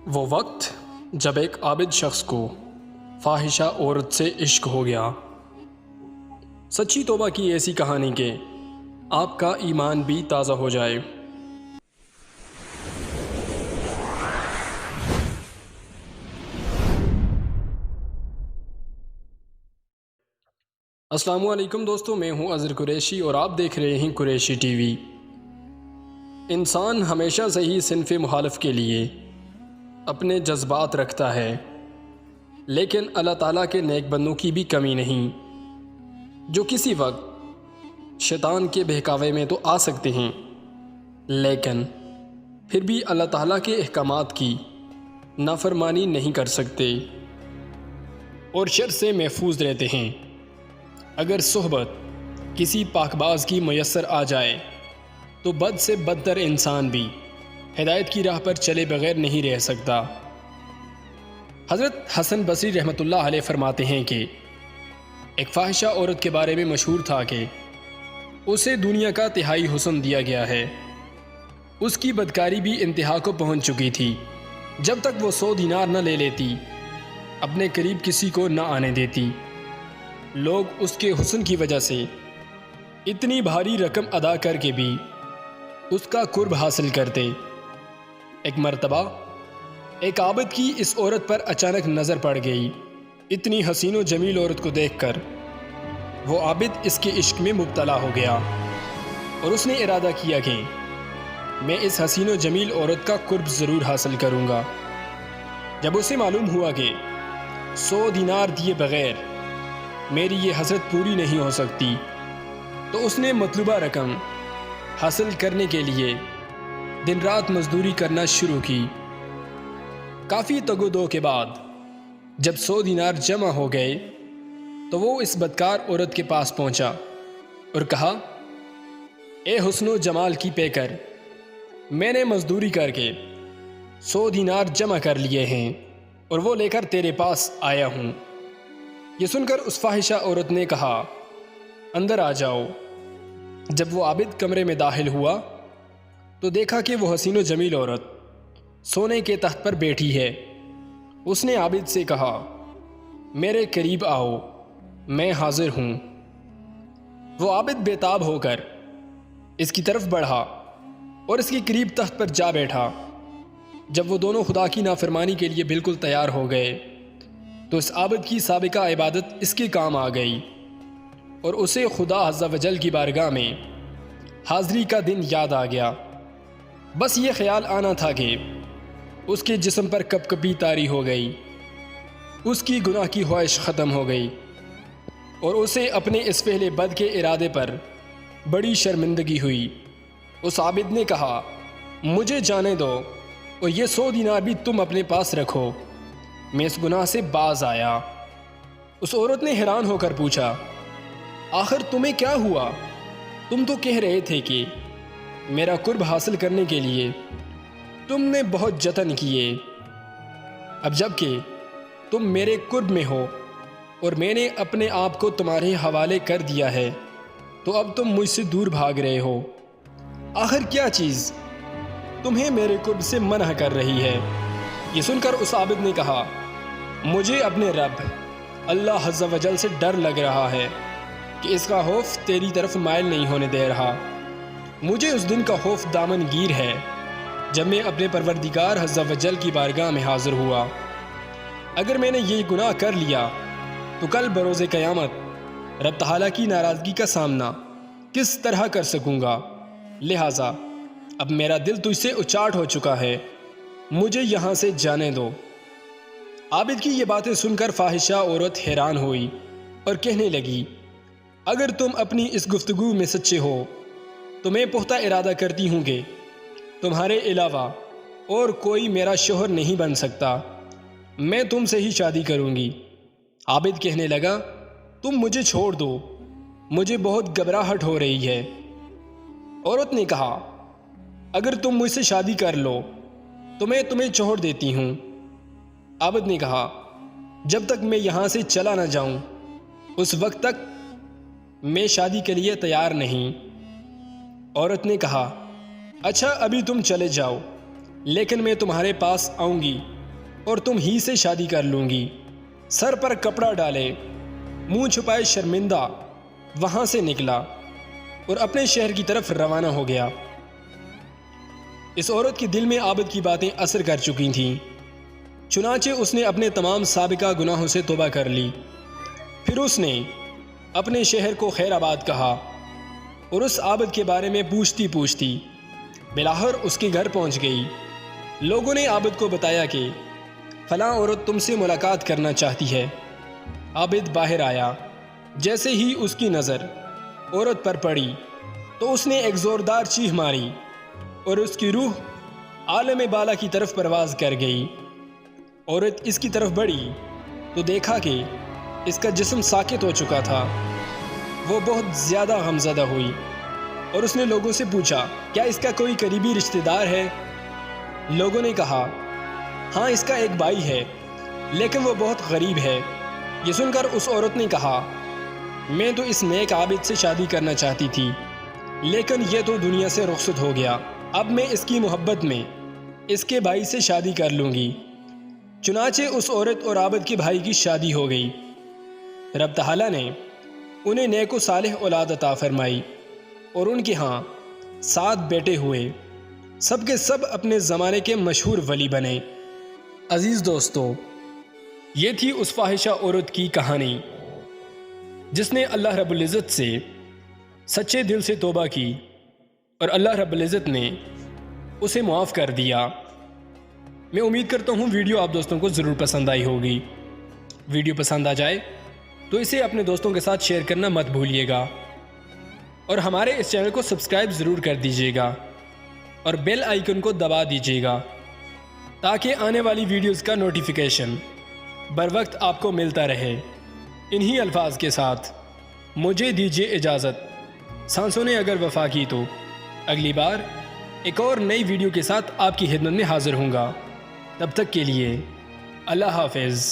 وہ وقت جب ایک عابد شخص کو فاحشہ عورت سے عشق ہو گیا۔ سچی توبہ کی ایسی کہانی کہ آپ کا ایمان بھی تازہ ہو جائے۔ السلام علیکم دوستو، میں ہوں اظہر قریشی اور آپ دیکھ رہے ہیں قریشی ٹی وی۔ انسان ہمیشہ سے ہی صنف مخالف کے لیے اپنے جذبات رکھتا ہے، لیکن اللہ تعالیٰ کے نیک بندوں کی بھی کمی نہیں، جو کسی وقت شیطان کے بہکاوے میں تو آ سکتے ہیں، لیکن پھر بھی اللہ تعالیٰ کے احکامات کی نافرمانی نہیں کر سکتے اور شر سے محفوظ رہتے ہیں۔ اگر صحبت کسی پاک باز کی میسر آ جائے تو بد سے بدتر انسان بھی ہدایت کی راہ پر چلے بغیر نہیں رہ سکتا۔ حضرت حسن بصری رحمۃ اللہ علیہ فرماتے ہیں کہ ایک فاحشہ عورت کے بارے میں مشہور تھا کہ اسے دنیا کا تہائی حسن دیا گیا ہے۔ اس کی بدکاری بھی انتہا کو پہنچ چکی تھی۔ جب تک وہ 100 دینار نہ لے لیتی، اپنے قریب کسی کو نہ آنے دیتی۔ لوگ اس کے حسن کی وجہ سے اتنی بھاری رقم ادا کر کے بھی اس کا قرب حاصل کرتے۔ ایک مرتبہ ایک عابد کی اس عورت پر اچانک نظر پڑ گئی۔ اتنی حسین و جمیل عورت کو دیکھ کر وہ عابد اس کے عشق میں مبتلا ہو گیا اور اس نے ارادہ کیا کہ میں اس حسین و جمیل عورت کا قرب ضرور حاصل کروں گا۔ جب اسے معلوم ہوا کہ 100 دینار دیے بغیر میری یہ حسرت پوری نہیں ہو سکتی، تو اس نے مطلوبہ رقم حاصل کرنے کے لیے دن رات مزدوری کرنا شروع کی۔ کافی تگ و دو کے بعد جب 100 دینار جمع ہو گئے تو وہ اس بدکار عورت کے پاس پہنچا اور کہا، اے حسن و جمال کی پیکر، میں نے مزدوری کر کے 100 دینار جمع کر لیے ہیں اور وہ لے کر تیرے پاس آیا ہوں۔ یہ سن کر اس فاحشہ عورت نے کہا، اندر آ جاؤ۔ جب وہ عابد کمرے میں داخل ہوا تو دیکھا کہ وہ حسین و جمیل عورت سونے کے تخت پر بیٹھی ہے۔ اس نے عابد سے کہا، میرے قریب آؤ، میں حاضر ہوں۔ وہ عابد بے تاب ہو کر اس کی طرف بڑھا اور اس کے قریب تخت پر جا بیٹھا۔ جب وہ دونوں خدا کی نافرمانی کے لیے بالکل تیار ہو گئے تو اس عابد کی سابقہ عبادت اس کے کام آ گئی اور اسے خدا عز و جل کی بارگاہ میں حاضری کا دن یاد آ گیا۔ بس یہ خیال آنا تھا کہ اس کے جسم پر کپ کپی طاری ہو گئی، اس کی گناہ کی خواہش ختم ہو گئی اور اسے اپنے اس پہلے بد کے ارادے پر بڑی شرمندگی ہوئی۔ اس عابد نے کہا، مجھے جانے دو اور یہ 100 دینار بھی تم اپنے پاس رکھو، میں اس گناہ سے باز آیا۔ اس عورت نے حیران ہو کر پوچھا، آخر تمہیں کیا ہوا؟ تم تو کہہ رہے تھے کہ میرا قرب حاصل کرنے کے لیے تم نے بہت جتن کیے، اب جب کہ تم میرے قرب میں ہو اور میں نے اپنے آپ کو تمہارے حوالے کر دیا ہے تو اب تم مجھ سے دور بھاگ رہے ہو۔ آخر کیا چیز تمہیں میرے قرب سے منع کر رہی ہے؟ یہ سن کر اس عابد نے کہا، مجھے اپنے رب اللہ عز و جل سے ڈر لگ رہا ہے کہ اس کا خوف تیری طرف مائل نہیں ہونے دے رہا۔ مجھے اس دن کا خوف دامن گیر ہے جب میں اپنے پروردگار عز و جل کی بارگاہ میں حاضر ہوا۔ اگر میں نے یہ گناہ کر لیا تو کل بروز قیامت رب تعالیٰ کی ناراضگی کا سامنا کس طرح کر سکوں گا؟ لہٰذا اب میرا دل تجھ سے اچاٹ ہو چکا ہے، مجھے یہاں سے جانے دو۔ عابد کی یہ باتیں سن کر فاحشہ عورت حیران ہوئی اور کہنے لگی، اگر تم اپنی اس گفتگو میں سچے ہو تو میں پختہ ارادہ کرتی ہوں کہ تمہارے علاوہ اور کوئی میرا شوہر نہیں بن سکتا، میں تم سے ہی شادی کروں گی۔ عابد کہنے لگا، تم مجھے چھوڑ دو، مجھے بہت گھبراہٹ ہو رہی ہے۔ عورت نے کہا، اگر تم مجھ سے شادی کر لو تو میں تمہیں چھوڑ دیتی ہوں۔ عابد نے کہا، جب تک میں یہاں سے چلا نہ جاؤں اس وقت تک میں شادی کے لیے تیار نہیں۔ عورت نے کہا، اچھا ابھی تم چلے جاؤ، لیکن میں تمہارے پاس آؤں گی اور تم ہی سے شادی کر لوں گی۔ سر پر کپڑا ڈالے، منہ چھپائے شرمندہ وہاں سے نکلا اور اپنے شہر کی طرف روانہ ہو گیا۔ اس عورت کے دل میں عابد کی باتیں اثر کر چکی تھیں، چنانچہ اس نے اپنے تمام سابقہ گناہوں سے توبہ کر لی۔ پھر اس نے اپنے شہر کو خیر آباد کہا اور اس عابد کے بارے میں پوچھتی پوچھتی بلاخر اس کے گھر پہنچ گئی۔ لوگوں نے عابد کو بتایا کہ فلاں عورت تم سے ملاقات کرنا چاہتی ہے۔ عابد باہر آیا، جیسے ہی اس کی نظر عورت پر پڑی تو اس نے ایک زوردار چیخ ماری اور اس کی روح عالم بالا کی طرف پرواز کر گئی۔ عورت اس کی طرف بڑھی تو دیکھا کہ اس کا جسم ساکت ہو چکا تھا۔ وہ بہت زیادہ غمزدہ ہوئی اور اس نے لوگوں سے پوچھا، کیا اس کا کوئی قریبی رشتہ دار ہے؟ لوگوں نے کہا، ہاں اس کا ایک بھائی ہے، لیکن وہ بہت غریب ہے۔ یہ سن کر اس عورت نے کہا، میں تو اس نیک عابد سے شادی کرنا چاہتی تھی، لیکن یہ تو دنیا سے رخصت ہو گیا۔ اب میں اس کی محبت میں اس کے بھائی سے شادی کر لوں گی۔ چنانچہ اس عورت اور عابد کے بھائی کی شادی ہو گئی۔ رب تعالیٰ نے انہیں نیک و صالح اولاد عطا فرمائی اور ان کے ہاں 7 بیٹے ہوئے، سب کے سب اپنے زمانے کے مشہور ولی بنے۔ عزیز دوستو، یہ تھی اس فاحشہ عورت کی کہانی جس نے اللہ رب العزت سے سچے دل سے توبہ کی اور اللہ رب العزت نے اسے معاف کر دیا۔ میں امید کرتا ہوں ویڈیو آپ دوستوں کو ضرور پسند آئی ہوگی۔ ویڈیو پسند آ جائے تو اسے اپنے دوستوں کے ساتھ شیئر کرنا مت بھولیے گا، اور ہمارے اس چینل کو سبسکرائب ضرور کر دیجیے گا اور بیل آئیکن کو دبا دیجیے گا تاکہ آنے والی ویڈیوز کا نوٹیفیکیشن بر وقت آپ کو ملتا رہے۔ انہی الفاظ کے ساتھ مجھے دیجیے اجازت۔ سانسوں نے اگر وفا کی تو اگلی بار ایک اور نئی ویڈیو کے ساتھ آپ کی خدمت میں حاضر ہوں گا۔ تب تک کے لیے اللہ حافظ۔